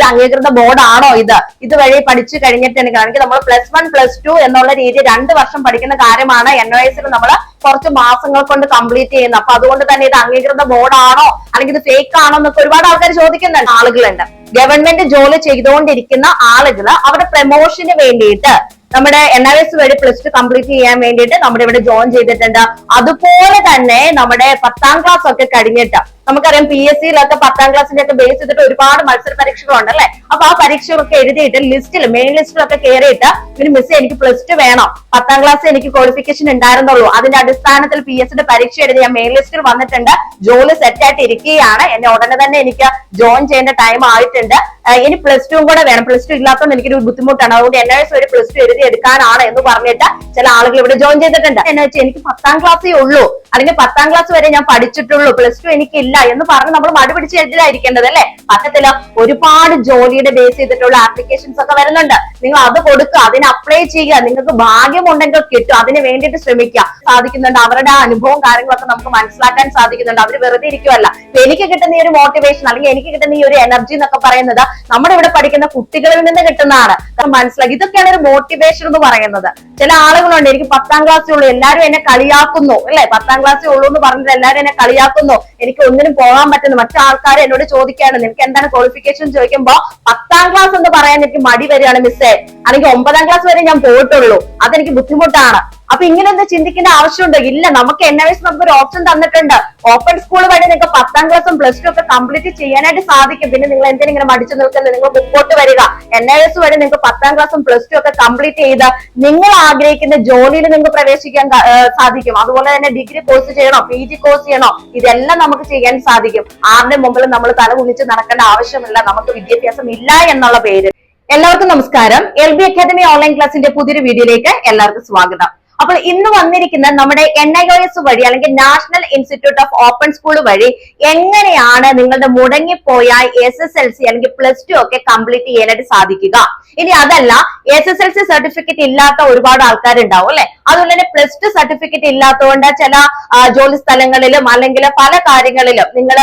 ഒരു അംഗീകൃത ബോർഡാണോ ഇതുവഴി പഠിച്ചു കഴിഞ്ഞിട്ടുണ്ടെങ്കിൽ നമ്മൾ +1 +2 എന്നുള്ള രീതി 2 വർഷം പഠിക്കുന്ന കാര്യമാണ് NOS നമ്മൾ കുറച്ച് മാസങ്ങൾ കൊണ്ട് കംപ്ലീറ്റ് ചെയ്യുന്നത്. അപ്പൊ അതുകൊണ്ട് തന്നെ ഇത് അംഗീകൃത ബോർഡാണോ അല്ലെങ്കിൽ ഇത് ഫേക്ക് ആണോ എന്നൊക്കെ ഒരുപാട് ആൾക്കാർ ചോദിക്കുന്ന ആളുകളുണ്ട്. ഗവൺമെന്റ് ജോലി ചെയ്തുകൊണ്ടിരിക്കുന്ന ആളുകൾ അവരുടെ പ്രമോഷന് വേണ്ടിയിട്ട് നമ്മുടെ NIS വഴി +2 കംപ്ലീറ്റ് ചെയ്യാൻ വേണ്ടിയിട്ട് നമ്മുടെ ഇവിടെ ജോയിൻ ചെയ്തിട്ടുണ്ട്. അതുപോലെ തന്നെ നമ്മുടെ 10ാം ക്ലാസ് ഒക്കെ കഴിഞ്ഞിട്ട് നമുക്കറിയാം PSCയിലൊക്കെ 10ാം ക്ലാസ്സിന്റെ ഒക്കെ ബേസ് ചെയ്തിട്ട് ഒരുപാട് മത്സര പരീക്ഷകളുണ്ട് അല്ലെ. അപ്പൊ ആ പരീക്ഷകളൊക്കെ എഴുതിയിട്ട് ലിസ്റ്റിൽ മെയിൻ ലിസ്റ്റിലൊക്കെ കയറിയിട്ട് പിന്നെ മിസ് എനിക്ക് +2 വേണം, 10ാം ക്ലാസ് എനിക്ക് ക്വാളിഫിക്കേഷൻ ഉണ്ടായിരുന്നുള്ളൂ, അതിന്റെ അടിസ്ഥാനത്തിൽ PSCയുടെ പരീക്ഷ എഴുതി ഞാൻ മെയിൻ ലിസ്റ്റിൽ വന്നിട്ടുണ്ട്, ജോലി സെറ്റ് ആയിട്ട് ഇരിക്കുകയാണ്, എന്നെ ഉടനെ തന്നെ എനിക്ക് ജോയിൻ ചെയ്യേണ്ട ടൈം ആയിട്ടുണ്ട്, ഇനി +2 കൂടെ വേണം, +2 ഇല്ലാത്തതുകൊണ്ട് എനിക്കൊരു ബുദ്ധിമുട്ടാണ്, അതുകൊണ്ട് NIS വഴി +2 എഴുതി എടുക്കാനാണ് എന്ന് പറഞ്ഞിട്ട് ചില ആളുകൾ ഇവിടെ ജോയിൻ ചെയ്തിട്ടുണ്ട്. എന്ന് വെച്ചാൽ എനിക്ക് 10ാം ക്ലാസ്സേ ഉള്ളൂ അല്ലെങ്കിൽ 10ാം ക്ലാസ് വരെ ഞാൻ പഠിച്ചിട്ടുള്ളൂ, +2 എനിക്കില്ല എന്ന് പറഞ്ഞ് നമ്മൾ മടുപിടിച്ച് എഴുതിയിരിക്കേണ്ടത് അല്ലെ. പക്കത്തില് ഒരുപാട് ജോലിയുടെ ബേസ് ചെയ്തിട്ടുള്ള ആപ്ലിക്കേഷൻസ് ഒക്കെ വരുന്നുണ്ട്. നിങ്ങൾ അത് കൊടുക്കുക, അതിന് അപ്ലൈ ചെയ്യുക, നിങ്ങൾക്ക് ഭാഗ്യമുണ്ടെങ്കിൽ കിട്ടും, അതിന് വേണ്ടിയിട്ട് ശ്രമിക്കുക. സാധിക്കുന്നുണ്ട്, അവരുടെ അനുഭവം കാര്യങ്ങളൊക്കെ നമുക്ക് മനസ്സിലാക്കാൻ സാധിക്കുന്നുണ്ട്. അവർ വെറുതെ ഇരിക്കുവല്ല. എനിക്ക് കിട്ടുന്ന ഈ ഒരു മോട്ടിവേഷൻ അല്ലെങ്കിൽ എനിക്ക് കിട്ടുന്ന ഈ ഒരു എനർജി എന്നൊക്കെ പറയുന്നത് നമ്മുടെ ഇവിടെ പഠിക്കുന്ന കുട്ടികളിൽ നിന്ന് കിട്ടുന്നതാണ്. മനസ്സിലാക്കി, ഇതൊക്കെയാണ് ഒരു മോട്ടിവേഷൻ എന്ന് പറയുന്നത്. ചില ആളുകളുണ്ട് എനിക്ക് 10ാം ക്ലാസ്സേ ഉള്ളൂ, എല്ലാവരും എന്നെ കളിയാക്കുന്നു അല്ലെ, 10ാം ക്ലാസ്സേ ഉള്ളൂ എന്ന് പറഞ്ഞിട്ട് എല്ലാവരും എന്നെ കളിയാക്കുന്നു, എനിക്ക് ഒന്നിനും പോകാൻ പറ്റുന്നു. മറ്റു ആൾക്കാർ എന്നോട് ചോദിക്കാണ് നിനക്ക് എന്താണ് ക്വാളിഫിക്കേഷൻ ചോദിക്കുമ്പോ 10ാം ക്ലാസ് എന്ന് പറയാൻ എനിക്ക് മടി വരികയാണ് മിസ്സേ, അല്ലെങ്കിൽ 9ാം ക്ലാസ് വരെ ഞാൻ പോയിട്ടുള്ളൂ, അതെനിക്ക് ബുദ്ധിമുട്ടാണ്. അപ്പൊ ഇങ്ങനെ എന്താ ചിന്തിക്കേണ്ട ആവശ്യമുണ്ടോ? ഇല്ല, നമുക്ക് NIS നമുക്ക് ഒരു ഓപ്ഷൻ തന്നിട്ടുണ്ട്. ഓപ്പൺ സ്കൂൾ വഴി നിങ്ങൾക്ക് 10ാം ക്ലാസ്സും +2 ഒക്കെ കംപ്ലീറ്റ് ചെയ്യാനായിട്ട് സാധിക്കും. പിന്നെ നിങ്ങൾ എന്തിനും ഇങ്ങനെ മടിച്ചു നിൽക്കുന്നത്, നിങ്ങൾ മുമ്പോട്ട് വരിക. NIS വഴി നിങ്ങൾക്ക് 10ാം ക്ലാസ്സും +2 ഒക്കെ കംപ്ലീറ്റ് ചെയ്ത് നിങ്ങൾ ആഗ്രഹിക്കുന്ന ജോലിയിൽ നിങ്ങൾക്ക് പ്രവേശിക്കാൻ സാധിക്കും. അതുപോലെ തന്നെ ഡിഗ്രി കോഴ്സ് ചെയ്യണോ, PG കോഴ്സ് ചെയ്യണോ, ഇതെല്ലാം നമുക്ക് ചെയ്യാൻ സാധിക്കും. ആരുടെ മുമ്പിൽ നമ്മൾ തല കുനിച്ച് നടക്കേണ്ട ആവശ്യമില്ല, നമുക്ക് വിദ്യാഭ്യാസം ഇല്ല എന്നുള്ള പേര്. എല്ലാവർക്കും നമസ്കാരം. LB അക്കാദമി ഓൺലൈൻ ക്ലാസിന്റെ പുതിയൊരു വീഡിയോയിലേക്ക് എല്ലാവർക്കും സ്വാഗതം. അപ്പോൾ ഇന്ന് വന്നിരിക്കുന്ന നമ്മുടെ NIOS വഴി അല്ലെങ്കിൽ national institute of open school വഴി എങ്ങനെയാണ് നിങ്ങളുടെ മുടങ്ങിപ്പോയ SSLC അല്ലെങ്കിൽ +2 ഒക്കെ കംപ്ലീറ്റ് ചെയ്യാനായിട്ട് സാധിക്കുക. ഇനി അതല്ല, SSLC സർട്ടിഫിക്കറ്റ് ഇല്ലാത്ത ഒരുപാട് ആൾക്കാരുണ്ടാവും അല്ലെ. അതുപോലെ തന്നെ +2 സർട്ടിഫിക്കറ്റ് ഇല്ലാത്തതുകൊണ്ട് ചില ജോലി സ്ഥലങ്ങളിലും അല്ലെങ്കിൽ പല കാര്യങ്ങളിലും നിങ്ങൾ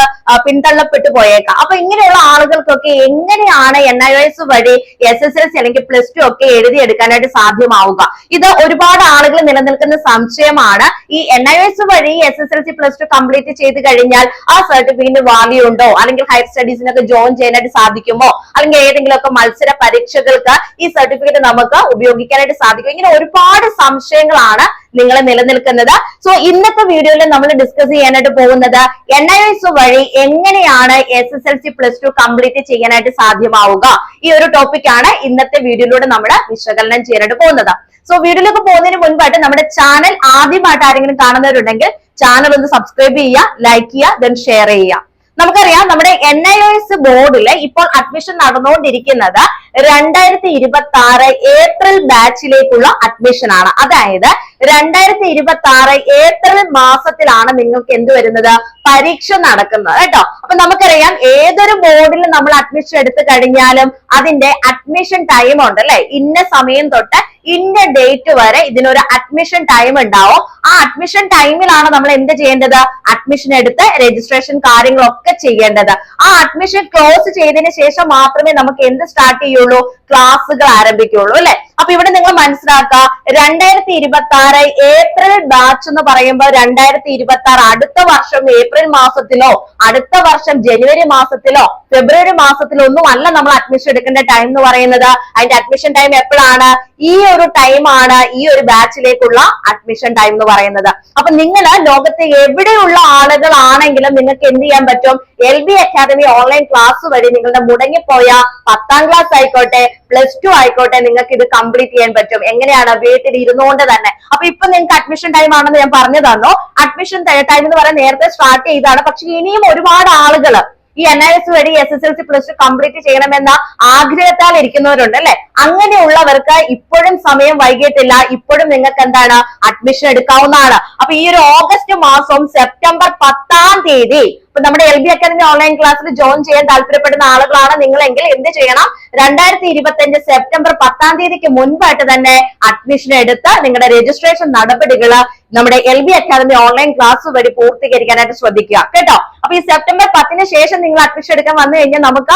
പിന്തള്ളപ്പെട്ടു പോയേക്കാം. അപ്പൊ ഇങ്ങനെയുള്ള ആളുകൾക്കൊക്കെ എങ്ങനെയാണ് NIOS വഴി SSLC അല്ലെങ്കിൽ +2 ഒക്കെ എഴുതിയെടുക്കാനായിട്ട് സാധ്യമാവുക? ഇത് ഒരുപാട് ആളുകൾ നിലനിൽക്കുന്ന സംശയമാണ്. ഈ NIOS വഴി SSLC +2 കംപ്ലീറ്റ് ചെയ്ത് കഴിഞ്ഞാൽ ആ സർട്ടിഫിക്കറ്റിന് വാല്യൂ ഉണ്ടോ, അല്ലെങ്കിൽ ഹയർ സ്റ്റഡീസിനൊക്കെ ജോയിൻ ചെയ്യാനായിട്ട് സാധിക്കുമോ, അല്ലെങ്കിൽ ഏതെങ്കിലുമൊക്കെ മത്സര പരീക്ഷകൾക്ക് ഈ സർട്ടിഫിക്കറ്റ് നമുക്ക് ഉപയോഗിക്കാനായിട്ട് സാധിക്കും. ഇങ്ങനെ ഒരുപാട് സംശയങ്ങളാണ് നിങ്ങൾ നിലനിൽക്കുന്നത്. സോ ഇന്നത്തെ വീഡിയോയിൽ നമ്മൾ ഡിസ്കസ് ചെയ്യാനായിട്ട് പോകുന്നത് NIOS വഴി എങ്ങനെയാണ് SSLC +2 കംപ്ലീറ്റ് ചെയ്യാനായിട്ട് സാധ്യമാവുക. ഈ ഒരു ടോപ്പിക്കാണ് ഇന്നത്തെ വീഡിയോയിലൂടെ നമ്മൾ വിശകലനം ചെയ്യാനായിട്ട് പോകുന്നത്. സോ വീഡിയോയിലേക്ക് പോകുന്നതിന് മുൻപായിട്ട് നമ്മുടെ ചാനൽ ആദ്യമായിട്ട് ആരെങ്കിലും കാണുന്നവരുണ്ടെങ്കിൽ ചാനൽ ഒന്ന് സബ്സ്ക്രൈബ് ചെയ്യുക, ലൈക്ക് ചെയ്യുക, ദെൻ ഷെയർ ചെയ്യുക. നമുക്കറിയാം നമ്മുടെ NIOS ബോർഡില് ഇപ്പോൾ അഡ്മിഷൻ നടന്നുകൊണ്ടിരിക്കുന്നത് 2026 ഏപ്രിൽ ബാച്ചിലേക്കുള്ള അഡ്മിഷൻ ആണ്. അതായത് 2026 ഏപ്രിൽ മാസത്തിലാണ് നിങ്ങൾക്ക് എന്ത് വരുന്നത്, പരീക്ഷ നടക്കുന്നത് കേട്ടോ. അപ്പൊ നമുക്കറിയാം ഏതൊരു ബോർഡിൽ നമ്മൾ അഡ്മിഷൻ എടുത്തു കഴിഞ്ഞാലും അതിന്റെ അഡ്മിഷൻ ടൈം ഉണ്ട് അല്ലെ. ഇന്ന സമയം തൊട്ട് ഇന്ന ഡേറ്റ് വരെ ഇതിനൊരു അഡ്മിഷൻ ടൈം ഉണ്ടാവും. ആ അഡ്മിഷൻ ടൈമിലാണ് നമ്മൾ എന്ത് ചെയ്യേണ്ടത്, അഡ്മിഷൻ എടുത്ത് രജിസ്ട്രേഷൻ കാര്യങ്ങളൊക്കെ ചെയ്യേണ്ടത്. ആ അഡ്മിഷൻ ക്ലോസ് ചെയ്തതിന് ശേഷം മാത്രമേ നമുക്ക് എന്ത് സ്റ്റാർട്ട് ചെയ്യുള്ളൂ, ക്ലാസ്സുകൾ ആരംഭിക്കുള്ളൂ അല്ലെ. അപ്പൊ ഇവിടെ നിങ്ങൾ മനസ്സിലാക്കുക, 2026 ഏപ്രിൽ ബാച്ച് എന്ന് പറയുമ്പോൾ 2026 അടുത്ത വർഷം ഏപ്രിൽ മാസത്തിലോ അടുത്ത വർഷം ജനുവരി മാസത്തിലോ ഫെബ്രുവരി മാസത്തിലോ ഒന്നും അല്ല നമ്മൾ അഡ്മിഷൻ എടുക്കേണ്ട ടൈം എന്ന് പറയുന്നത്. അതിന്റെ അഡ്മിഷൻ ടൈം എപ്പോഴാണ്, ഈ ഒരു ടൈമാണ് ഈ ഒരു ബാച്ചിലേക്കുള്ള അഡ്മിഷൻ ടൈം എന്ന് പറയുന്നത്. അപ്പൊ നിങ്ങൾ ലോകത്തെ എവിടെയുള്ള ആളുകളാണെങ്കിലും നിങ്ങൾക്ക് എന്ത് ചെയ്യാൻ പറ്റും, LB അക്കാദമി ഓൺലൈൻ ക്ലാസ് വഴി നിങ്ങളുടെ മുടങ്ങിപ്പോയ 10ാം ക്ലാസ് ആയിക്കോട്ടെ +2 ആയിക്കോട്ടെ നിങ്ങൾക്ക് ഇത് കംപ്ലീറ്റ് ചെയ്യാൻ പറ്റും. എങ്ങനെയാണ്, വീട്ടിൽ ഇരുന്നുകൊണ്ട് തന്നെ. അപ്പൊ ഇപ്പൊ നിങ്ങൾക്ക് അഡ്മിഷൻ ടൈം ആണെന്ന് ഞാൻ പറഞ്ഞു തന്നു. അഡ്മിഷൻ ടൈം എന്ന് പറയാൻ നേരത്തെ സ്റ്റാർട്ട് ചെയ്താണ്. പക്ഷെ ഇനിയും ഒരുപാട് ആളുകൾ ഈ NIOS വഴി SSLC +2 കംപ്ലീറ്റ് ചെയ്യണമെന്ന ആഗ്രഹത്താൽ ഇരിക്കുന്നവരുണ്ട് അല്ലെ. അങ്ങനെയുള്ളവർക്ക് ഇപ്പോഴും സമയം വൈകിട്ടില്ല. ഇപ്പോഴും നിങ്ങൾക്ക് എന്താണ്, അഡ്മിഷൻ എടുക്കാവുന്നതാണ്. അപ്പൊ ഈ ഒരു ഓഗസ്റ്റ് മാസം സെപ്റ്റംബർ 10ാം തീയതി ഇപ്പൊ നമ്മുടെ LB അക്കാദമി ഓൺലൈൻ ക്ലാസ്സിൽ ജോയിൻ ചെയ്യാൻ താല്പര്യപ്പെടുന്ന ആളുകളാണ് നിങ്ങളെങ്കിൽ എന്ത് ചെയ്യണം, 2025 സെപ്റ്റംബർ 10ാം തീയതിക്ക് മുൻപായിട്ട് തന്നെ അഡ്മിഷൻ എടുത്ത് നിങ്ങളുടെ രജിസ്ട്രേഷൻ നടപടികൾ നമ്മുടെ LB അക്കാദമി ഓൺലൈൻ ക്ലാസ് വഴി പൂർത്തീകരിക്കാനായിട്ട് ശ്രദ്ധിക്കുക കേട്ടോ. അപ്പൊ ഈ സെപ്റ്റംബർ 10ന് ശേഷം നിങ്ങൾ അഡ്മിഷൻ എടുക്കാൻ വന്നു കഴിഞ്ഞാൽ നമുക്ക്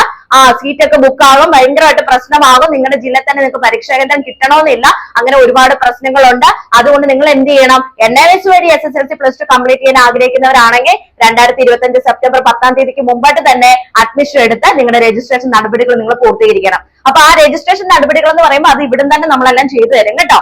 സീറ്റൊക്കെ ബുക്ക് ആകും, ഭയങ്കരമായിട്ട് പ്രശ്നമാകും, നിങ്ങളുടെ ജില്ലയിൽ തന്നെ നിങ്ങൾക്ക് പരീക്ഷാ കേന്ദ്രം കിട്ടണമെന്നില്ല, അങ്ങനെ ഒരുപാട് പ്രശ്നങ്ങളുണ്ട്. അതുകൊണ്ട് നിങ്ങൾ എന്ത് ചെയ്യണം, NIOS വഴി SSLC പ്ലസ് ടു കംപ്ലീറ്റ് ചെയ്യാൻ ആഗ്രഹിക്കുന്നവരാണെങ്കിൽ 2025 സെപ്റ്റംബർ 10-ാം തീയതിക്ക് മുമ്പായിട്ട് തന്നെ അഡ്മിഷൻ എടുത്ത് നിങ്ങളുടെ രജിസ്ട്രേഷൻ നടപടികൾ നിങ്ങൾ പൂർത്തീകരിക്കണം. അപ്പൊ ആ രജിസ്ട്രേഷൻ നടപടികൾ എന്ന് പറയുമ്പോൾ അത് ഇവിടുന്ന് തന്നെ നമ്മളെല്ലാം ചെയ്തു തരും കേട്ടോ.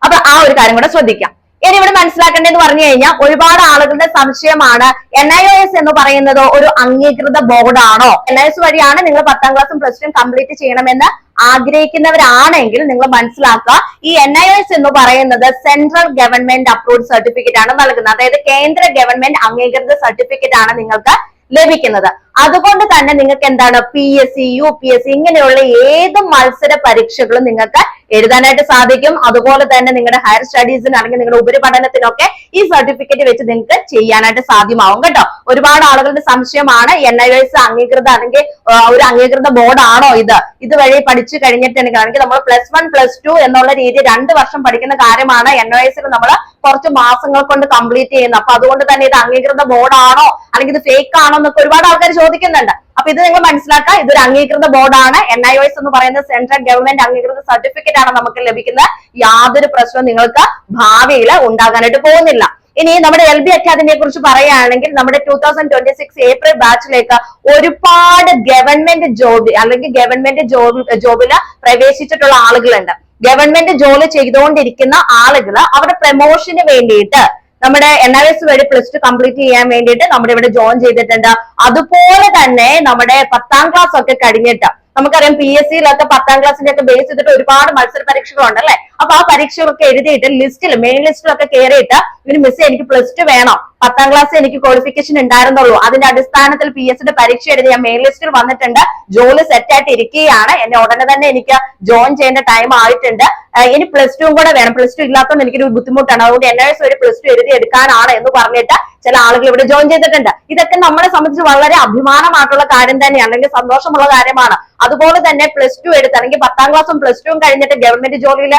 അപ്പൊ ആ ഒരു കാര്യം കൂടെ ശ്രദ്ധിക്കാം. ഇനി ഇവിടെ മനസ്സിലാക്കേണ്ടതെന്ന് പറഞ്ഞു കഴിഞ്ഞാൽ ഒരുപാട് ആളുകളുടെ സംശയമാണ്, NIOS എന്ന് പറയുന്നത് ഒരു അംഗീകൃത ബോർഡാണോ? NIOS വഴിയാണ് നിങ്ങൾ 10-ാം ക്ലാസ്സും പ്ലസ് ടു കംപ്ലീറ്റ് ചെയ്യണമെന്ന് ആഗ്രഹിക്കുന്നവരാണെങ്കിൽ നിങ്ങൾ മനസ്സിലാക്കുക, ഈ NIOS എന്ന് പറയുന്നത് സെൻട്രൽ ഗവൺമെന്റ് അപ്രൂവ്ഡ് സർട്ടിഫിക്കറ്റ് ആണ് നൽകുന്നത്. അതായത് കേന്ദ്ര ഗവൺമെന്റ് അംഗീകൃത സർട്ടിഫിക്കറ്റ് ആണ് നിങ്ങൾക്ക് ലഭിക്കുന്നത്. അതുകൊണ്ട് തന്നെ നിങ്ങൾക്ക് എന്താണ് PSC, UPSC ഇങ്ങനെയുള്ള ഏത് മത്സര പരീക്ഷകളും നിങ്ങൾക്ക് എഴുതാനായിട്ട് സാധിക്കും. അതുപോലെ തന്നെ നിങ്ങളുടെ ഹയർ സ്റ്റഡീസിന് അല്ലെങ്കിൽ നിങ്ങളുടെ ഉപരിപഠനത്തിനൊക്കെ ഈ സർട്ടിഫിക്കറ്റ് വെച്ച് നിങ്ങൾക്ക് ചെയ്യാനായിട്ട് സാധ്യമാവും കേട്ടോ. ഒരുപാട് ആളുകളുടെ സംശയമാണ്, NIOS അംഗീകൃത അല്ലെങ്കിൽ ഒരു അംഗീകൃത ബോർഡാണോ ഇത് വഴി പഠിച്ചു കഴിഞ്ഞിട്ടുണ്ടെങ്കിൽ നമ്മൾ +1 +2 എന്നുള്ള രീതി 2 വർഷം പഠിക്കുന്ന കാര്യമാണ് NIOS നമ്മൾ കുറച്ച് മാസങ്ങൾ കൊണ്ട് കംപ്ലീറ്റ് ചെയ്യുന്നത്. അപ്പൊ അതുകൊണ്ട് തന്നെ ഇത് അംഗീകൃത ബോർഡാണോ അല്ലെങ്കിൽ ഇത് ഫേക്ക് ആണോ എന്നൊക്കെ ഒരുപാട് ആൾക്കാർ ചോദിക്കുന്നുണ്ട്. അപ്പൊ ഇത് നിങ്ങൾ മനസ്സിലാക്കുക, ഇതൊരു അംഗീകൃത ബോർഡാണ്. NIOS എന്ന് പറയുന്നത് സെൻട്രൽ ഗവൺമെന്റ് അംഗീകൃത സർട്ടിഫിക്കറ്റ് ആണ് നമുക്ക് ലഭിക്കുന്നത്. യാതൊരു പ്രശ്നവും നിങ്ങൾക്ക് ഭാവിയിൽ ഉണ്ടാകാനായിട്ട് പോകുന്നില്ല. ഇനി നമ്മുടെ LB അക്കാദമിയെ കുറിച്ച് പറയുകയാണെങ്കിൽ നമ്മുടെ 2026 ഏപ്രിൽ ബാച്ചിലേക്ക് ഒരുപാട് ഗവൺമെന്റ് ജോബ് അല്ലെങ്കിൽ ഗവൺമെന്റ് ജോബില് പ്രവേശിച്ചിട്ടുള്ള ആളുകളുണ്ട്. ഗവൺമെന്റ് ജോലി ചെയ്തുകൊണ്ടിരിക്കുന്ന ആളുകൾ അവരുടെ പ്രമോഷന് വേണ്ടിയിട്ട് നമ്മുടെ NIOS വഴി പ്ലസ് ടു കംപ്ലീറ്റ് ചെയ്യാൻ വേണ്ടിയിട്ട് നമ്മുടെ ഇവിടെ ജോയിൻ ചെയ്തിട്ടുണ്ട്. അതുപോലെ തന്നെ നമ്മുടെ 10-ാം ക്ലാസ് ഒക്കെ കഴിഞ്ഞിട്ട് നമുക്കറിയാം PSCയിലൊക്കെ 10-ാം ക്ലാസ്സിന്റെ ഒക്കെ ബേസ് ചെയ്തിട്ട് ഒരുപാട് മത്സര പരീക്ഷകളുണ്ട് അല്ലെ. അപ്പൊ ആ പരീക്ഷകളൊക്കെ എഴുതിയിട്ട് ലിസ്റ്റിൽ മെയിൻ ലിസ്റ്റിലൊക്കെ കയറിയിട്ട് ഇവര് മിസ് എനിക്ക് പ്ലസ് ടു വേണം, 10-ാം ക്ലാസ് എനിക്ക് ക്വാളിഫിക്കേഷൻ ഉണ്ടായിരുന്നുള്ളൂ, അതിന്റെ അടിസ്ഥാനത്തിൽ PSCയുടെ പരീക്ഷ എഴുതി ഞാൻ മെയിൻ ലിസ്റ്റിൽ വന്നിട്ടുണ്ട്, ജോലി സെറ്റ് ആയിട്ട് ഇരിക്കുകയാണ്, എന്നെ ഉടനെ തന്നെ എനിക്ക് ജോയിൻ ചെയ്യേണ്ട ടൈം ആയിട്ടുണ്ട്, ഇനി പ്ലസ് ടു കൂടെ വേണം, പ്ലസ് ടു ഇല്ലാത്തതുകൊണ്ട് എനിക്കൊരു ബുദ്ധിമുട്ടാണ്, അതുകൊണ്ട് NIOS വഴി പ്ലസ് ടു എഴുതി എടുക്കാനാണ് എന്ന് പറഞ്ഞിട്ട് ചില ആളുകൾ ഇവിടെ ജോയിൻ ചെയ്തിട്ടുണ്ട്. ഇതൊക്കെ നമ്മളെ സംബന്ധിച്ച് വളരെ അഭിമാനമായിട്ടുള്ള കാര്യം തന്നെയാണ്, അല്ലെങ്കിൽ സന്തോഷമുള്ള കാര്യമാണ്. അതുപോലെ തന്നെ പ്ലസ് ടു എടുത്ത് അല്ലെങ്കിൽ 10-ാം ക്ലാസ്സും പ്ലസ് ടുവും കഴിഞ്ഞിട്ട് ഗവൺമെന്റ് ജോലിയിൽ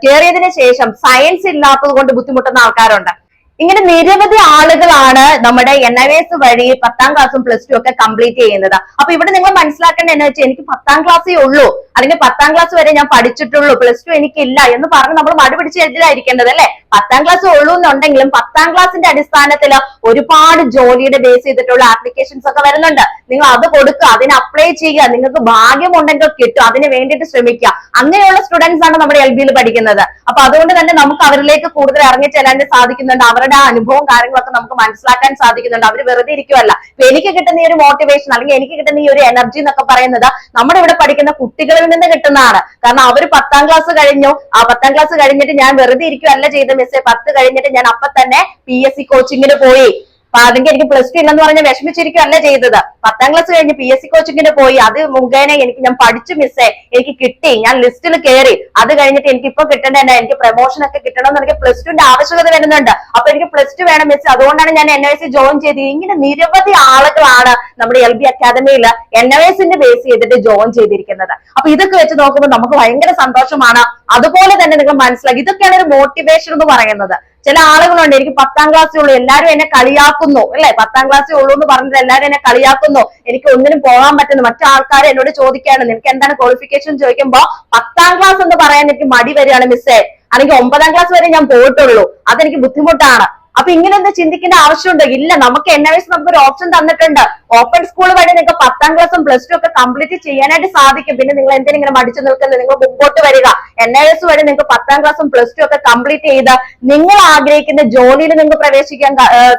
കയറിയതിനു ശേഷം സയൻസ് ഇല്ലാത്തത് കൊണ്ട് ബുദ്ധിമുട്ടുന്ന ആൾക്കാരുണ്ട്. ഇങ്ങനെ നിരവധി ആളുകളാണ് നമ്മുടെ NIOS വഴി 10-ാം ക്ലാസ്സും പ്ലസ് ടു ഒക്കെ കംപ്ലീറ്റ് ചെയ്യുന്നത്. അപ്പൊ ഇവിടെ നിങ്ങൾ മനസ്സിലാക്കേണ്ടത് എന്ന് വെച്ചാൽ എനിക്ക് 10-ാം ക്ലാസ്സേ ഉള്ളൂ അല്ലെങ്കിൽ 10-ാം ക്ലാസ് വരെ ഞാൻ പഠിച്ചിട്ടുള്ളൂ, പ്ലസ് ടു എനിക്കില്ല എന്ന് പറഞ്ഞ് നമ്മൾ മടുപിടിച്ച് എഴുതിയിരിക്കേണ്ടത് അല്ലെ. 10-ാം ക്ലാസ് ഉള്ളൂ എന്നുണ്ടെങ്കിലും 10-ാം ക്ലാസിന്റെ അടിസ്ഥാനത്തിൽ ഒരുപാട് ജോലിയുടെ ബേസ് ചെയ്തിട്ടുള്ള ആപ്ലിക്കേഷൻസ് ഒക്കെ വരുന്നുണ്ട്. നിങ്ങൾ അത് കൊടുക്കുക, അതിന് അപ്ലൈ ചെയ്യുക, നിങ്ങൾക്ക് ഭാഗ്യമുണ്ടെങ്കിൽ കിട്ടും, അതിന് വേണ്ടിയിട്ട് ശ്രമിക്കുക. അങ്ങനെയുള്ള സ്റ്റുഡൻസ് ആണ് നമ്മുടെ LBയിൽ പഠിക്കുന്നത്. അപ്പൊ അതുകൊണ്ട് തന്നെ നമുക്ക് അവരിലേക്ക് കൂടുതൽ ഇറങ്ങി ചെല്ലാൻ സാധിക്കുന്നുണ്ട്. അവരുടെ അനുഭവം കാര്യങ്ങളൊക്കെ നമുക്ക് മനസ്സിലാക്കാൻ സാധിക്കുന്നുണ്ട്. അവർ വെറുതെ ഇരിക്കുവല്ല. എനിക്ക് കിട്ടുന്ന ഈ ഒരു മോട്ടിവേഷൻ അല്ലെങ്കിൽ എനിക്ക് കിട്ടുന്ന ഈ ഒരു എനർജി എന്നൊക്കെ പറയുന്നത് നമ്മുടെ ഇവിടെ പഠിക്കുന്ന കുട്ടികളിൽ നിന്ന് കിട്ടുന്നതാണ്. കാരണം അവർ 10-ാം ക്ലാസ് കഴിഞ്ഞു, ആ 10-ാം ക്ലാസ് കഴിഞ്ഞിട്ട് ഞാൻ വെറുതെ ഇരിക്കുവല്ല ചെയ്ത മിസ്സേ, 10 കഴിഞ്ഞിട്ട് ഞാൻ അപ്പൊ തന്നെ PSC കോച്ചിങ്ങിന് പോയി. അപ്പൊ അല്ലെങ്കിൽ എനിക്ക് പ്ലസ് ടു ഇല്ലെന്ന് പറഞ്ഞ് വിഷമിച്ചിരിക്കുകയല്ല ചെയ്തത്. 10-ാം ക്ലാസ് കഴിഞ്ഞ് PSC കോച്ചിങ്ങിന് പോയി, അത് മുഖേന ഞാൻ പഠിച്ചു മിസ്സേ, എനിക്ക് കിട്ടി, ഞാൻ ലിസ്റ്റിൽ കയറി, അത് കഴിഞ്ഞിട്ട് എനിക്ക് ഇപ്പൊ കിട്ടേണ്ട എനിക്ക് പ്രമോഷൻ ഒക്കെ കിട്ടണമെന്ന് എനിക്ക് പ്ലസ് ടുന്റെ ആവശ്യകത വരുന്നുണ്ട്. അപ്പൊ എനിക്ക് പ്ലസ് ടു വേണം മിസ്, അതുകൊണ്ടാണ് ഞാൻ NIOS ജോയിൻ ചെയ്തത്. ഇങ്ങനെ നിരവധി ആളുകളാണ് നമ്മുടെ LB അക്കാദമിയിൽ NIOSന്റെ ബേസ് ചെയ്തിട്ട് ജോയിൻ ചെയ്തിരിക്കുന്നത്. അപ്പൊ ഇതൊക്കെ വെച്ച് നോക്കുമ്പോൾ നമുക്ക് ഭയങ്കര സന്തോഷമാണ്. അതുപോലെ തന്നെ നിങ്ങൾ മനസ്സിലാക്കി, ഇതൊക്കെയാണ് ഒരു മോട്ടിവേഷൻ എന്ന് പറയുന്നത്. ചില ആളുകളുണ്ട്, എനിക്ക് 10-ാം ക്ലാസ്സേ ഉള്ളൂ, എല്ലാവരും എന്നെ കളിയാക്കുന്നു അല്ലെ, 10-ാം ക്ലാസ്സേ ഉള്ളൂ എന്ന് പറഞ്ഞിട്ട് എല്ലാവരും എന്നെ കളിയാക്കുന്നു, എനിക്ക് ഒന്നിനും പോകാൻ പറ്റുന്നു. മറ്റാൾക്കാർ എന്നോട് ചോദിക്കുകയാണ് നിനക്ക് എന്താണ് ക്വാളിഫിക്കേഷൻ ചോദിക്കുമ്പോ 10-ാം ക്ലാസ് എന്ന് പറയാൻ എനിക്ക് മടി വരികയാണ് മിസ്സേ, അല്ലെങ്കിൽ 9-ാം ക്ലാസ് വരെ ഞാൻ പോയിട്ടുള്ളൂ, അതെനിക്ക് ബുദ്ധിമുട്ടാണ്. അപ്പൊ ഇങ്ങനെ ഒന്ന് ചിന്തിക്കേണ്ട ആവശ്യമുണ്ടോ? ഇല്ല, നമുക്ക് NIOS നമുക്കൊരു ഓപ്ഷൻ തന്നിട്ടുണ്ട്. ഓപ്പൺ സ്കൂൾ വഴി നിങ്ങൾക്ക് 10-ാം ക്ലാസ്സും പ്ലസ് ടു ഒക്കെ കംപ്ലീറ്റ് ചെയ്യാനായിട്ട് സാധിക്കും. പിന്നെ നിങ്ങൾ എന്തിനും ഇങ്ങനെ മടിച്ചു നിൽക്കുന്നത്, നിങ്ങൾ മുമ്പോട്ട് വരിക. NIOS വഴി നിങ്ങൾക്ക് 10-ാം ക്ലാസ്സും പ്ലസ് ടു ഒക്കെ കംപ്ലീറ്റ് ചെയ്ത് നിങ്ങൾ ആഗ്രഹിക്കുന്ന ജോലിയിൽ നിങ്ങൾക്ക് പ്രവേശിക്കാൻ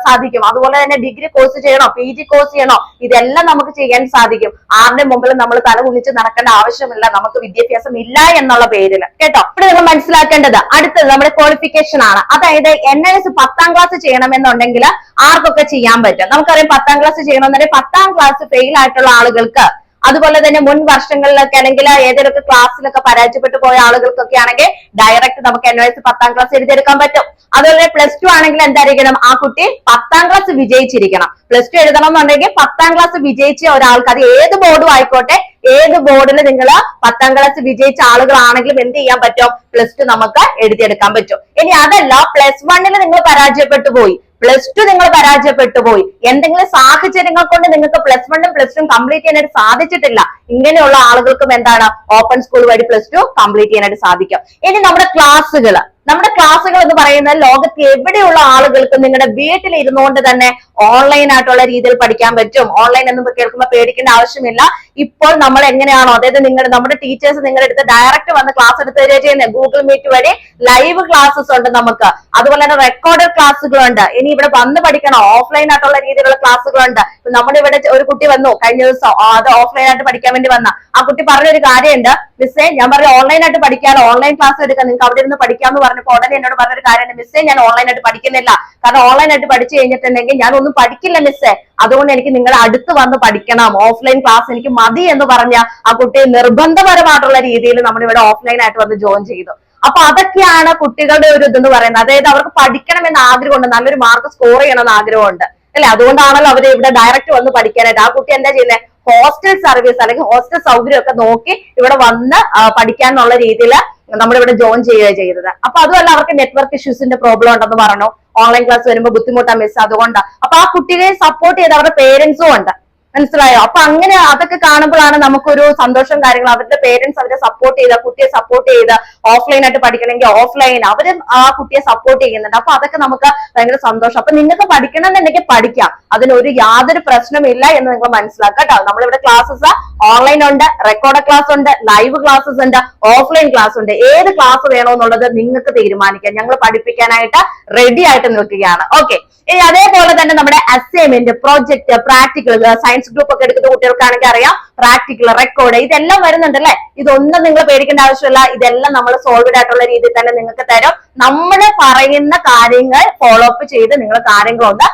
സാധിക്കും. അതുപോലെ തന്നെ ഡിഗ്രി കോഴ്സ് ചെയ്യണോ, PG കോഴ്സ് ചെയ്യണോ, ഇതെല്ലാം നമുക്ക് ചെയ്യാൻ സാധിക്കും. ആരുടെ മുമ്പിൽ നമ്മൾ തല കുനിച്ച് നടക്കേണ്ട ആവശ്യമില്ല, നമുക്ക് വിദ്യാഭ്യാസം ഇല്ല എന്നുള്ള പേരിൽ കേട്ടോ. ഇവിടെ നിങ്ങൾ മനസ്സിലാക്കേണ്ടത് അടുത്തത് നമ്മുടെ ക്വാളിഫിക്കേഷൻ ആണ്. അതായത് NIOS 10-ാം ക്ലാസ് ചെയ്യണമെന്നുണ്ടെങ്കിൽ ആർക്കൊക്കെ ചെയ്യാൻ പറ്റും? നമുക്കറിയാം 10-ാം ക്ലാസ് ചെയ്യണമെന്നുണ്ടെങ്കിൽ 10-ാം ക്ലാസ് ഫെയിൽ ആയിട്ടുള്ള ആളുകൾക്ക്, അതുപോലെ തന്നെ മുൻ വർഷങ്ങളിലൊക്കെ അല്ലെങ്കിൽ ഏതെങ്കിലുമൊക്കെ ക്ലാസ്സിലൊക്കെ പരാജയപ്പെട്ടു പോയ ആളുകൾക്കൊക്കെ ആണെങ്കിൽ ഡയറക്റ്റ് നമുക്ക് NIOS 10-ാം ക്ലാസ് എഴുതിയെടുക്കാൻ പറ്റും. അതുപോലെ പ്ലസ് ടു ആണെങ്കിൽ എന്തായിരിക്കണം, ആ കുട്ടി 10-ാം ക്ലാസ് വിജയിച്ചിരിക്കണം. പ്ലസ് ടു എഴുതണം എന്നുണ്ടെങ്കിൽ 10-ാം ക്ലാസ് വിജയിച്ച ഒരാൾക്ക്, അത് ഏത് ബോർഡും ആയിക്കോട്ടെ, ഏത് ബോർഡിൽ നിങ്ങൾ 10-ാം ക്ലാസ് വിജയിച്ച ആളുകളാണെങ്കിലും എന്ത് ചെയ്യാൻ പറ്റും, പ്ലസ് ടു നമുക്ക് എഴുതിയെടുക്കാൻ പറ്റും. ഇനി അതല്ല, +1 നിങ്ങൾ പരാജയപ്പെട്ടു പോയി, +2 നിങ്ങൾ പരാജയപ്പെട്ടു പോയി, എന്തെങ്കിലും സാഹചര്യങ്ങൾ കൊണ്ട് നിങ്ങൾക്ക് +1ഉം +2ഉം കംപ്ലീറ്റ് ചെയ്യാനായിട്ട് സാധിച്ചിട്ടില്ല, ഇങ്ങനെയുള്ള ആളുകൾക്കും എന്താണ് ഓപ്പൺ സ്കൂൾ വഴി +2 കംപ്ലീറ്റ് ചെയ്യാനായിട്ട് സാധിക്കും. ഇനി നമ്മുടെ ക്ലാസ്സുകൾ എന്ന് പറയുന്നത് ലോകത്ത് എവിടെയുള്ള ആളുകൾക്ക് നിങ്ങളുടെ വീട്ടിൽ ഇരുന്നുകൊണ്ട് തന്നെ ഓൺലൈൻ ആയിട്ടുള്ള രീതിയിൽ പഠിക്കാൻ പറ്റും. ഓൺലൈൻ എന്ന് കേൾക്കുമ്പോൾ പേടിക്കേണ്ട ആവശ്യമില്ല. ഇപ്പോൾ നമ്മൾ എങ്ങനെയാണോ, അതായത് നമ്മുടെ ടീച്ചേഴ്സ് നിങ്ങളുടെ അടുത്ത് ഡയറക്റ്റ് വന്ന് ക്ലാസ് എടുത്ത് തരിക ചെയ്യുന്നത്. ഗൂഗിൾ മീറ്റ് വഴി ലൈവ് ക്ലാസ്സസ് ഉണ്ട് നമുക്ക്, അതുപോലെ തന്നെ റെക്കോർഡഡ് ക്ലാസ്സുകളുണ്ട്. ഇനി ഇവിടെ വന്ന് പഠിക്കണം, ഓഫ്ലൈൻ ആയിട്ടുള്ള രീതിയിലുള്ള ക്ലാസ്സുകളുണ്ട്. നമ്മുടെ ഇവിടെ ഒരു കുട്ടി വന്നു കഴിഞ്ഞ ദിവസം, അത് ഓഫ്ലൈൻ ആയിട്ട് പഠിക്കാൻ വേണ്ടി വന്ന ആ കുട്ടി പറഞ്ഞൊരു കാര്യമുണ്ട്, മിസ്സേ ഞാൻ പറഞ്ഞു ഓൺലൈൻ ആയിട്ട് പഠിക്കാനോ, ഓൺലൈൻ ക്ലാസ് എടുക്കാം, നിങ്ങൾക്ക് അവിടെ ഇരുന്ന് പഠിക്കാമെന്ന് പറഞ്ഞപ്പോൾ ഉടനെ എന്നോട് പറഞ്ഞൊരു കാര്യമുണ്ട്, മിസ്സേ ഞാൻ ഓൺലൈൻ ആയിട്ട് പഠിക്കുന്നില്ല, കാരണം ഓൺലൈൻ ആയിട്ട് പഠിച്ചു കഴിഞ്ഞിട്ടുണ്ടെങ്കിൽ ഞാൻ ഒന്നും പഠിക്കില്ല മിസ്സേ, അതുകൊണ്ട് എനിക്ക് നിങ്ങളുടെ അടുത്ത് വന്ന് പഠിക്കണം, ഓഫ്ലൈൻ ക്ലാസ് എനിക്ക് മതി എന്ന് പറഞ്ഞ ആ കുട്ടി നിർബന്ധപരമായിട്ടുള്ള രീതിയിൽ നമ്മളിവിടെ ഓഫ്ലൈൻ ആയിട്ട് വന്ന് ജോയിൻ ചെയ്തു. അപ്പൊ അതൊക്കെയാണ് കുട്ടികളുടെ ഒരു ഇതെന്ന് പറയുന്നത്. അതായത് അവർക്ക് പഠിക്കണം എന്ന ആഗ്രഹമുണ്ട്, നല്ലൊരു മാർക്ക് സ്കോർ ചെയ്യണമെന്ന് ആഗ്രഹമുണ്ട് അല്ലെ, അതുകൊണ്ടാണല്ലോ അവര് ഇവിടെ ഡയറക്റ്റ് വന്ന് പഠിക്കാനായിട്ട്. ആ കുട്ടി എന്താ ചെയ്യുന്നത്, ഹോസ്റ്റൽ സർവീസ് അല്ലെങ്കിൽ ഹോസ്റ്റൽ സൗകര്യം ഒക്കെ നോക്കി ഇവിടെ വന്ന് പഠിക്കാന്നുള്ള രീതിയിൽ നമ്മളിവിടെ ജോയിൻ ചെയ്യുക ചെയ്തത്. അപ്പൊ അതുമല്ല, അവർക്ക് നെറ്റ്വർക്ക് ഇഷ്യൂസിന്റെ പ്രോബ്ലം ഉണ്ടെന്ന് പറഞ്ഞു, ഓൺലൈൻ ക്ലാസ് വരുമ്പോൾ ബുദ്ധിമുട്ടാണ് മിസ്, അതുകൊണ്ട്. അപ്പൊ ആ കുട്ടികളെ സപ്പോർട്ട് ചെയ്ത് അവരുടെ പേരൻസും ഉണ്ട്, മനസ്സിലായോ? അപ്പൊ അങ്ങനെ അതൊക്കെ കാണുമ്പോഴാണ് നമുക്കൊരു സന്തോഷം കാര്യങ്ങൾ. അവരുടെ പേരൻസ് അവരെ സപ്പോർട്ട് ചെയ്ത്, കുട്ടിയെ സപ്പോർട്ട് ചെയ്ത്, ഓഫ്ലൈൻ ആയിട്ട് പഠിക്കണമെങ്കിൽ ഓഫ്ലൈൻ അവര് ആ കുട്ടിയെ സപ്പോർട്ട് ചെയ്യുന്നുണ്ട്. അപ്പൊ അതൊക്കെ നമുക്ക് ഭയങ്കര സന്തോഷം. അപ്പൊ നിങ്ങൾക്ക് പഠിക്കണം എന്നുണ്ടെങ്കിൽ പഠിക്കാം, അതിനൊരു യാതൊരു പ്രശ്നമില്ല എന്ന് നിങ്ങൾ മനസ്സിലാക്കുക കേട്ടോ. നമ്മളിവിടെ ക്ലാസ്സസ് ഓൺലൈൻ ഉണ്ട്, റെക്കോർഡ് ക്ലാസ് ഉണ്ട്, ലൈവ് ക്ലാസ്സസ് ഉണ്ട്, ഓഫ്ലൈൻ ക്ലാസ് ഉണ്ട്. ഏത് ക്ലാസ് വേണമെന്നുള്ളത് നിങ്ങൾക്ക് തീരുമാനിക്കാം. ഞങ്ങൾ പഠിപ്പിക്കാനായിട്ട് റെഡി ആയിട്ട് നിൽക്കുകയാണ്. ഓക്കെ, ഇനി അതേപോലെ തന്നെ നമ്മുടെ assignment, project, practical, science group ഒക്കെ എടുക്കുന്ന കുട്ടികൾക്കാണെങ്കിൽ അറിയാം, പ്രാക്ടിക്കൽ, റെക്കോർഡ് ഇതെല്ലാം വരുന്നുണ്ട് അല്ലെ. ഇതൊന്നും നിങ്ങൾ പേടിക്കേണ്ട ആവശ്യമില്ല, ഇതെല്ലാം നമ്മൾ സോൾവ്ഡ് ആയിട്ടുള്ള രീതിയിൽ തന്നെ നിങ്ങൾക്ക് തരും. നമ്മൾ പറയുന്ന കാര്യങ്ങൾ ഫോളോ അപ്പ് ചെയ്ത് നിങ്ങൾ കാര്യങ്ങളൊന്ന്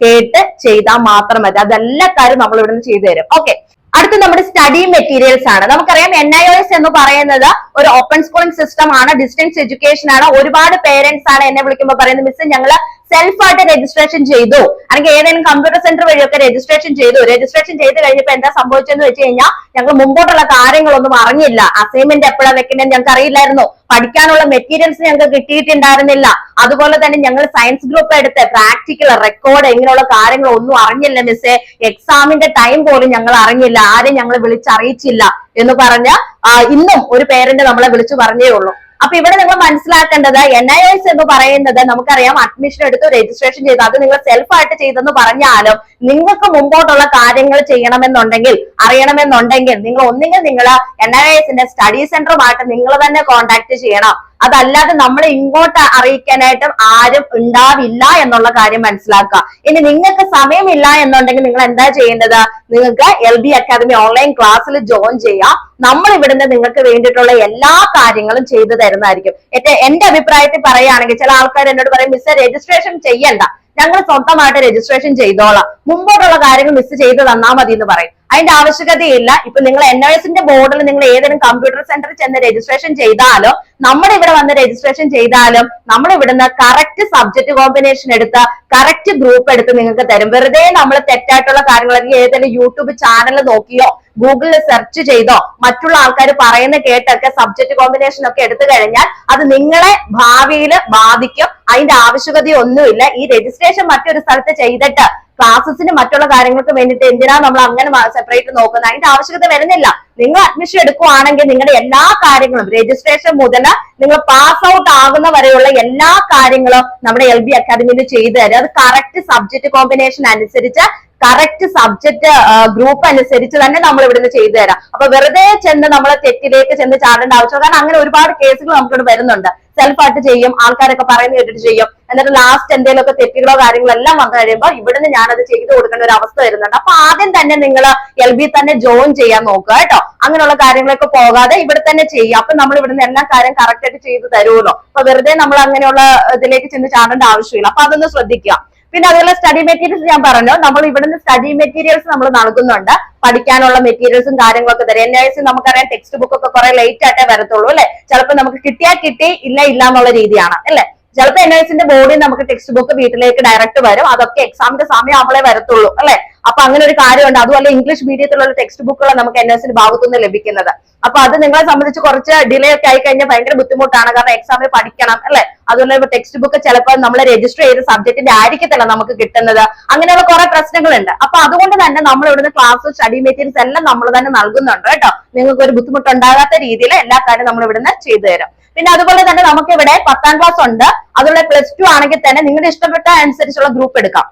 കേട്ട് ചെയ്താൽ മാത്രം മതി. അതെല്ലാ കാര്യം നമ്മൾ ഇവിടുന്ന് ചെയ്തു തരും. ഓക്കെ, അടുത്ത നമ്മുടെ സ്റ്റഡി മെറ്റീരിയൽസ് ആണ്. നമുക്കറിയാം NIOS എന്ന് പറയുന്നത് ഒരു ഓപ്പൺ സ്കൂളിംഗ് സിസ്റ്റം ആണ്, ഡിസ്റ്റൻസ് എഡ്യൂക്കേഷൻ ആണ്. ഒരുപാട് പേരൻസ് ആണ് എന്നെ വിളിക്കുമ്പോൾ പറയുന്നത്, മിസ് ഞങ്ങള് സെൽഫായിട്ട് രജിസ്ട്രേഷൻ ചെയ്തു, അല്ലെങ്കിൽ ഏതെങ്കിലും കമ്പ്യൂട്ടർ സെന്റർ വഴിയൊക്കെ രജിസ്ട്രേഷൻ ചെയ്തു കഴിഞ്ഞപ്പോൾ എന്താ സംഭവിച്ചെന്ന് വെച്ച് കഴിഞ്ഞാൽ ഞങ്ങൾ മുമ്പോട്ടുള്ള കാര്യങ്ങളൊന്നും അറിഞ്ഞില്ല, അസൈൻമെന്റ് എപ്പോഴാണ് വെക്കേണ്ടത് ഞങ്ങൾക്ക് അറിയില്ലായിരുന്നു, പഠിക്കാനുള്ള മെറ്റീരിയൽസ് ഞങ്ങൾക്ക് കിട്ടിയിട്ടുണ്ടായിരുന്നില്ല, അതുപോലെ തന്നെ ഞങ്ങൾ സയൻസ് ഗ്രൂപ്പ് എടുത്ത് പ്രാക്ടിക്കൽ, റെക്കോർഡ് ഇങ്ങനെയുള്ള കാര്യങ്ങളൊന്നും അറിഞ്ഞില്ല മിസ്സേ, എക്സാമിന്റെ ടൈം പോലും ഞങ്ങൾ അറിഞ്ഞില്ല, ആരും ഞങ്ങൾ വിളിച്ചറിയിച്ചില്ല എന്ന് പറഞ്ഞ ഇന്നും ഒരു പേരന്റ് നമ്മളെ വിളിച്ചു പറഞ്ഞേ ഉള്ളൂ. അപ്പൊ ഇവിടെ നിങ്ങൾ മനസ്സിലാക്കേണ്ടത്, NIOS എന്ന് പറയുന്നത് നമുക്കറിയാം അഡ്മിഷൻ എടുത്ത് രജിസ്ട്രേഷൻ ചെയ്തു, അത് നിങ്ങൾ സെൽഫായിട്ട് ചെയ്തെന്ന് പറഞ്ഞാലും നിങ്ങൾക്ക് മുമ്പോട്ടുള്ള കാര്യങ്ങൾ ചെയ്യണമെന്നുണ്ടെങ്കിൽ, അറിയണമെന്നുണ്ടെങ്കിൽ നിങ്ങൾ ഒന്നെങ്കിൽ നിങ്ങൾ NIOSന്റെ സ്റ്റഡി സെന്ററുമായിട്ട് നിങ്ങൾ തന്നെ കോൺടാക്ട് ചെയ്യണം. അതല്ലാതെ നമ്മളെ ഇങ്ങോട്ട് അറിയിക്കാനായിട്ട് ആരും ഉണ്ടാവില്ല എന്നുള്ള കാര്യം മനസ്സിലാക്കുക. ഇനി നിങ്ങൾക്ക് സമയമില്ല എന്നുണ്ടെങ്കിൽ നിങ്ങൾ എന്താ ചെയ്യേണ്ടത്, നിങ്ങൾക്ക് LB അക്കാദമി ഓൺലൈൻ ക്ലാസ്സിൽ ജോയിൻ ചെയ്യാം. നമ്മൾ ഇവിടുന്ന് നിങ്ങൾക്ക് വേണ്ടിയിട്ടുള്ള എല്ലാ കാര്യങ്ങളും ചെയ്തു തരുന്നതായിരിക്കും. എന്റെ അഭിപ്രായത്തിൽ പറയുകയാണെങ്കിൽ ചില ആൾക്കാർ എന്നോട് പറയും, മിസ് രജിസ്ട്രേഷൻ ചെയ്യണ്ട, ഞങ്ങൾ സ്വന്തമായിട്ട് രജിസ്ട്രേഷൻ ചെയ്തോളാം, മുമ്പോട്ടുള്ള കാര്യങ്ങൾ മിസ് ചെയ്ത് തന്നാൽ മതി എന്ന് പറയും. അതിന്റെ ആവശ്യകതയില്ല. ഇപ്പൊ നിങ്ങൾ NIOSന്റെ ബോർഡിൽ നിങ്ങൾ ഏതെങ്കിലും കമ്പ്യൂട്ടർ സെന്ററിൽ ചെന്ന് രജിസ്ട്രേഷൻ ചെയ്താലോ, നമ്മുടെ ഇവിടെ വന്ന് രജിസ്ട്രേഷൻ ചെയ്താലും നമ്മൾ ഇവിടുന്ന് കറക്റ്റ് സബ്ജക്ട് കോമ്പിനേഷൻ എടുത്ത് കറക്റ്റ് ഗ്രൂപ്പ് എടുത്ത് നിങ്ങൾക്ക് തരും. വെറുതെ നമ്മൾ തെറ്റായിട്ടുള്ള കാര്യങ്ങൾ ഏതെങ്കിലും യൂട്യൂബ് ചാനൽ നോക്കിയോ ഗൂഗിളിൽ സെർച്ച് ചെയ്തോ മറ്റുള്ള ആൾക്കാർ പറയുന്ന കേട്ടൊക്കെ സബ്ജക്ട് കോമ്പിനേഷൻ ഒക്കെ എടുത്തു കഴിഞ്ഞാൽ അത് നിങ്ങളെ ഭാവിയിൽ ബാധിക്കും. അതിന്റെ ആവശ്യകതയൊന്നുമില്ല. ഈ രജിസ്ട്രേഷൻ മറ്റൊരു സ്ഥലത്ത് ചെയ്തിട്ട് ക്ലാസ്സസിന് മറ്റുള്ള കാര്യങ്ങൾക്ക് വേണ്ടിയിട്ട് എന്തിനാ നമ്മൾ അങ്ങനെ സെപ്പറേറ്റ് നോക്കുന്നത്, അതിന്റെ ആവശ്യകത വരുന്നില്ല. നിങ്ങൾ അഡ്മിഷൻ എടുക്കുവാണെങ്കിൽ നിങ്ങളുടെ എല്ലാ കാര്യങ്ങളും രജിസ്ട്രേഷൻ മുതൽ നിങ്ങൾ പാസ് ഔട്ട് ആകുന്ന വരെയുള്ള എല്ലാ കാര്യങ്ങളും നമ്മുടെ LB അക്കാദമിയിൽ ചെയ്തു തരും. അത് കറക്റ്റ് സബ്ജക്ട് കോമ്പിനേഷൻ അനുസരിച്ച് കറക്റ്റ് സബ്ജക്ട് ഗ്രൂപ്പ് അനുസരിച്ച് തന്നെ നമ്മൾ ഇവിടുന്ന് ചെയ്തു തരാം. അപ്പൊ വെറുതെ ചെന്ന് നമ്മൾ തെറ്റിലേക്ക് ചെന്ന് ചാടേണ്ട ആവശ്യം, കാരണം അങ്ങനെ ഒരുപാട് കേസുകൾ നമുക്കിവിടെ വരുന്നുണ്ട്. സെൽഫായിട്ട് ചെയ്യും, ആൾക്കാരൊക്കെ പറയുന്നത് കേട്ടിട്ട് ചെയ്യും, എന്നിട്ട് ലാസ്റ്റ് എന്തെങ്കിലുമൊക്കെ തെറ്റുകളോ കാര്യങ്ങളോ എല്ലാം വന്നു കഴിയുമ്പോൾ ഇവിടുന്ന് ഞാനത് ചെയ്തു കൊടുക്കേണ്ട ഒരു അവസ്ഥ വരുന്നുണ്ട്. അപ്പൊ ആദ്യം തന്നെ നിങ്ങൾ LB തന്നെ ജോയിൻ ചെയ്യാൻ നോക്കുക കേട്ടോ. അങ്ങനെയുള്ള കാര്യങ്ങളൊക്കെ പോകാതെ ഇവിടെ തന്നെ ചെയ്യുക. അപ്പൊ നമ്മൾ ഇവിടുന്ന് എല്ലാ കാര്യം കറക്റ്റ് ആയിട്ട് ചെയ്തു തരുമല്ലോ. അപ്പൊ വെറുതെ നമ്മൾ അങ്ങനെയുള്ള ഇതിലേക്ക് ചെന്ന് ചാടേണ്ട ആവശ്യമില്ല. അപ്പൊ അതൊന്ന് ശ്രദ്ധിക്കുക. പിന്നെ അതുപോലെ സ്റ്റഡി മെറ്റീരിയൽസ് ഞാൻ പറഞ്ഞു, നമ്മൾ ഇവിടുന്ന് സ്റ്റഡി മെറ്റീരിയൽസ് നമ്മൾ നൽകുന്നുണ്ട്. പഠിക്കാനുള്ള മെറ്റീരിയൽസും കാര്യങ്ങളൊക്കെ തരും. NIOS നമുക്കറിയാം ടെക്സ്റ്റ് ബുക്ക് ഒക്കെ കുറെ ലേറ്റ് ആയിട്ടേ വരത്തുള്ളൂ അല്ലെ. ചിലപ്പോൾ നമുക്ക് കിട്ടിയാൽ കിട്ടി, ഇല്ല എന്നുള്ള രീതിയാണ് അല്ലെ. ചിലപ്പോൾ NIOSന്റെ ബോർഡിൽ നമുക്ക് ടെക്സ്റ്റ് ബുക്ക് വീട്ടിലേക്ക് ഡയറക്റ്റ് വരും. അതൊക്കെ എക്സാമിന്റെ സമയം ആവുമ്പോഴേ വരത്തുള്ളൂ അല്ലെ. അപ്പൊ അങ്ങനെ ഒരു കാര്യമുണ്ട്. അതുപോലെ ഇംഗ്ലീഷ് മീഡിയത്തിലുള്ള ടെക്സ്റ്റ് ബുക്കുകൾ നമുക്ക് NS ഭാഗത്തുനിന്ന് ലഭിക്കുന്നത്. അപ്പൊ അത് നിങ്ങളെ സംബന്ധിച്ച് കുറച്ച് ഡിലേ ഒക്കെ ആയി കഴിഞ്ഞാൽ ഭയങ്കര ബുദ്ധിമുട്ടാണ്. കാരണം എക്സാമിന് പഠിക്കണം അല്ലെ. അതുപോലെ ടെക്സ്റ്റ് ബുക്ക് ചിലപ്പോൾ നമ്മൾ രജിസ്റ്റർ ചെയ്ത സബ്ജക്റ്റിന്റെ ആയിരിക്കത്തില്ല നമുക്ക് കിട്ടുന്നത്. അങ്ങനെയുള്ള കുറെ പ്രശ്നങ്ങളുണ്ട്. അപ്പൊ അതുകൊണ്ട് തന്നെ നമ്മൾ ഇവിടുന്ന് ക്ലാസ് സ്റ്റഡി മെറ്റീരിയൽസ് എല്ലാം നമ്മൾ തന്നെ നൽകുന്നുണ്ട് കേട്ടോ. നിങ്ങൾക്ക് ഒരു ബുദ്ധിമുട്ടുണ്ടാകാത്ത രീതിയിൽ എല്ലാ കാര്യം നമ്മൾ ഇവിടുന്ന് ചെയ്തു തരും. പിന്നെ അതുപോലെ തന്നെ നമുക്ക് ഇവിടെ 10ാം ക്ലാസ് ഉണ്ട്. അതുപോലെ +2 ആണെങ്കിൽ തന്നെ നിങ്ങളുടെ ഇഷ്ടപ്പെട്ട അനുസരിച്ചുള്ള ഗ്രൂപ്പ് എടുക്കാം.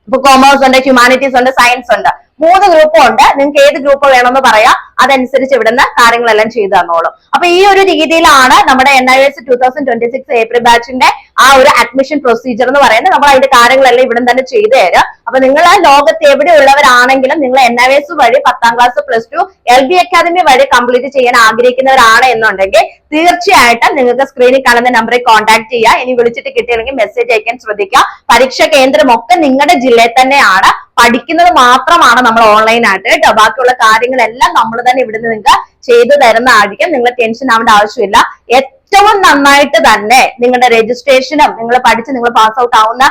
ഇപ്പൊ കോമേഴ്സ് ഉണ്ട്, ഹ്യൂമാനിറ്റീസ് ഉണ്ട്, സയൻസ് ഉണ്ട്, 3 ഗ്രൂപ്പും ഉണ്ട്. നിങ്ങൾക്ക് ഏത് ഗ്രൂപ്പ് വേണമെന്ന് പറയാം, അതനുസരിച്ച് ഇവിടുന്ന് കാര്യങ്ങളെല്ലാം ചെയ്തു തന്നോളും. അപ്പൊ ഈ ഒരു രീതിയിലാണ് നമ്മുടെ NIOS 2026 ഏപ്രിൽ ബാച്ചിന്റെ ആ ഒരു അഡ്മിഷൻ പ്രൊസീജിയർ എന്ന് പറയുന്നത്. നമ്മൾ അതിന്റെ കാര്യങ്ങളെല്ലാം ഇവിടെ തന്നെ ചെയ്തു തരാം. അപ്പൊ നിങ്ങൾ ലോകത്ത് എവിടെയുള്ളവരാണെങ്കിലും നിങ്ങൾ NIOS വഴി 10ാം ക്ലാസ് +2 LB അക്കാദമി വഴി കംപ്ലീറ്റ് ചെയ്യാൻ ആഗ്രഹിക്കുന്നവരാണ് എന്നുണ്ടെങ്കിൽ തീർച്ചയായിട്ടും നിങ്ങൾക്ക് സ്ക്രീനിൽ കാണുന്ന നമ്പറിൽ കോൺടാക്ട് ചെയ്യുക. ഇനി വിളിച്ചിട്ട് കിട്ടിയില്ലെങ്കിൽ മെസ്സേജ് അയക്കാൻ ശ്രദ്ധിക്കുക. പരീക്ഷാ കേന്ദ്രം ഒക്കെ നിങ്ങളുടെ ജില്ലയിൽ തന്നെയാണ്. പഠിക്കുന്നത് മാത്രമാണ് നമ്മൾ ഓൺലൈൻ ആയിട്ട് കേട്ടോ. ബാക്കിയുള്ള കാര്യങ്ങളെല്ലാം നമ്മൾ തന്നെ ഇവിടുന്ന് നിങ്ങൾക്ക് ചെയ്തു തരുന്നതായിരിക്കും. നിങ്ങൾ ടെൻഷൻ ആവേണ്ട ആവശ്യമില്ല. ഏറ്റവും നന്നായിട്ട് തന്നെ നിങ്ങളുടെ രജിസ്ട്രേഷനും നിങ്ങൾ പഠിച്ച് നിങ്ങൾ പാസ് ഔട്ട് ആവുന്ന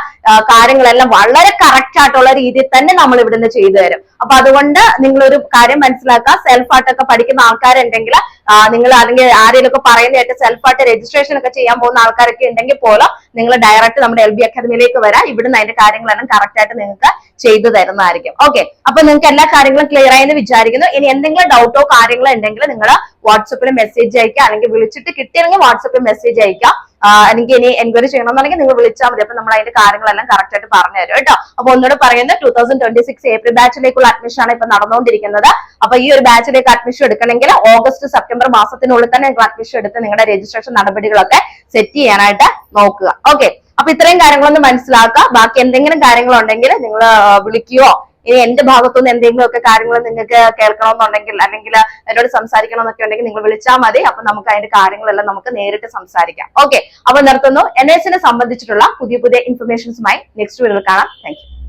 കാര്യങ്ങളെല്ലാം വളരെ കറക്റ്റ് ആയിട്ടുള്ള രീതിയിൽ തന്നെ നമ്മൾ ഇവിടുന്ന് ചെയ്തു തരും. അപ്പൊ അതുകൊണ്ട് നിങ്ങളൊരു കാര്യം മനസ്സിലാക്കുക, സെൽഫായിട്ടൊക്കെ പഠിക്കുന്ന ആൾക്കാരുണ്ടെങ്കിൽ നിങ്ങൾ അല്ലെങ്കിൽ ആരെങ്കിലും ഒക്കെ പറയുന്നതായിട്ട് സെൽഫായിട്ട് രജിസ്ട്രേഷൻ ഒക്കെ ചെയ്യാൻ പോകുന്ന ആൾക്കാരൊക്കെ ഉണ്ടെങ്കിൽ പോലും നിങ്ങൾ ഡയറക്റ്റ് നമ്മുടെ LB അക്കാദമിയിലേക്ക് വരാം. ഇവിടുന്ന് അതിന്റെ കാര്യങ്ങളെല്ലാം കറക്റ്റ് ആയിട്ട് നിങ്ങൾക്ക് ചെയ്തു തരുന്നതായിരിക്കും. ഓക്കെ, അപ്പൊ നിങ്ങൾക്ക് എല്ലാ കാര്യങ്ങളും ക്ലിയർ ആയെന്ന് വിചാരിക്കുന്നു. ഇനി എന്തെങ്കിലും ഡൗട്ടോ കാര്യങ്ങളോ ഉണ്ടെങ്കിൽ നിങ്ങൾ വാട്സപ്പിൽ മെസ്സേജ് അയക്കുക, അല്ലെങ്കിൽ വിളിച്ചിട്ട് കിട്ടിയില്ലെങ്കിൽ വാട്സപ്പിൽ മെസ്സേജ് അയക്കാം. എനിക്ക് ഇനി എൻക്വയറി ചെയ്യണമെന്നുണ്ടെങ്കിൽ നിങ്ങൾ വിളിച്ചാൽ മതി. അപ്പൊ നമ്മൾ അതിന്റെ കാര്യങ്ങളെല്ലാം കറക്റ്റ് ആയിട്ട് പറഞ്ഞു തരും കേട്ടോ. അപ്പൊ ഒന്നുകൂടെ പറയുന്നത് 2026 ഏപ്രിൽ ബാച്ചിലേക്കുള്ള അഡ്മിഷൻ ആണ് ഇപ്പൊ നടന്നുകൊണ്ടിരിക്കുന്നത്. അപ്പൊ ഈ ഒരു ബാച്ചിലേക്ക് അഡ്മിഷൻ എടുക്കണമെങ്കിൽ ഓഗസ്റ്റ് സെപ്റ്റംബർ മാസത്തിനുള്ളിൽ തന്നെ നിങ്ങൾ അഡ്മിഷൻ എടുത്ത് നിങ്ങളുടെ രജിസ്ട്രേഷൻ നടപടികളൊക്കെ സെറ്റ് ചെയ്യാനായിട്ട് നോക്കുക. ഓക്കെ, അപ്പൊ ഇത്രയും കാര്യങ്ങളൊന്ന് മനസ്സിലാക്കുക. ബാക്കി എന്തെങ്കിലും കാര്യങ്ങളുണ്ടെങ്കിൽ നിങ്ങൾ വിളിക്കുകയോ ഇനി എന്റെ ഭാഗത്തുനിന്ന് എന്തെങ്കിലും ഒക്കെ കാര്യങ്ങൾ നിങ്ങൾക്ക് കേൾക്കണമെന്നുണ്ടെങ്കിൽ അല്ലെങ്കിൽ എന്നോട് സംസാരിക്കണം എന്നൊക്കെ ഉണ്ടെങ്കിൽ നിങ്ങൾ വിളിച്ചാൽ മതി. അപ്പൊ നമുക്ക് അതിന്റെ കാര്യങ്ങളെല്ലാം നമുക്ക് നേരിട്ട് സംസാരിക്കാം. ഓക്കെ, അപ്പൊ നിർത്തുന്നു. NS സംബന്ധിച്ചിട്ടുള്ള പുതിയ ഇൻഫർമേഷൻസുമായി നെക്സ്റ്റ് വീഡിയോയിൽ കാണാം. Thank you.